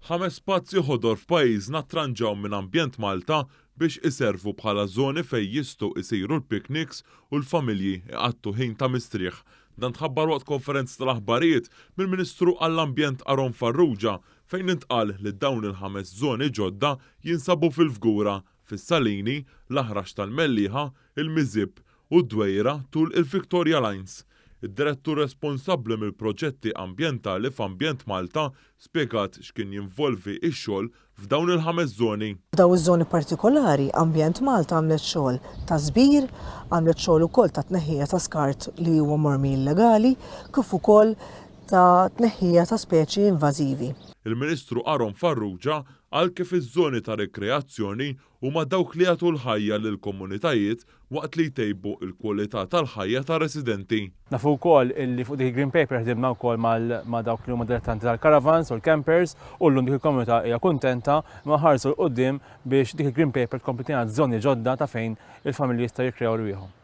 5 spazji ħodor f'pajjiżna ttranġaw minn ambjent Malta biex iservu bħala żoni fejn jistgħu jsiru l-pikniks u l-familji iqattu ħin ta' mistrieħ. Dan tħabbar waqt konferenza tal-aħbarijiet mill-Ministru għall-Ambjent Aron Farrugia fejn intqal li dawn il-5 żoni ġodda jinsabu fil-Fgura, fis-Salini, l-Aħrax tal-Mellieħa, il-Miżib u d-Dwejra tul il-Victoria Lines. Id-direttur responsabbli mill-proġetti ambjentali f'Ambjent Malta spjegat x'kien jinvolvi x-xogħol f'dawn il-5 żoni. F'dawn iż-żoni partikolari Ambjent Malta għamlet xogħol ta' żbir, għamlet xogħol ukoll ta' tneħħija ta' skart li huwa mormi illegali, kif ukoll ta' tneħħija ta' speċi invażivi. Il-Ministru Aron Farrugia għal kif iż-żoni ta' rekreazzjoni huma dawk li jagħtu l-ħajja lill-komunitajiet waqt li jtejbu l-kwalità tal-ħajja ta' residenti. Nafu wkoll li fuq dik Green Paper ħdimna wkoll ma' dawk li huma dilettanti tal-caravans u l-campers u llum dik il-komunità hija kuntenta ma ħarsu l-qudiem biex dik il-Green Paper tkompli tingħad żoni ġodda ta' fejn il-familji jistgħu jikkrew rwieħhom.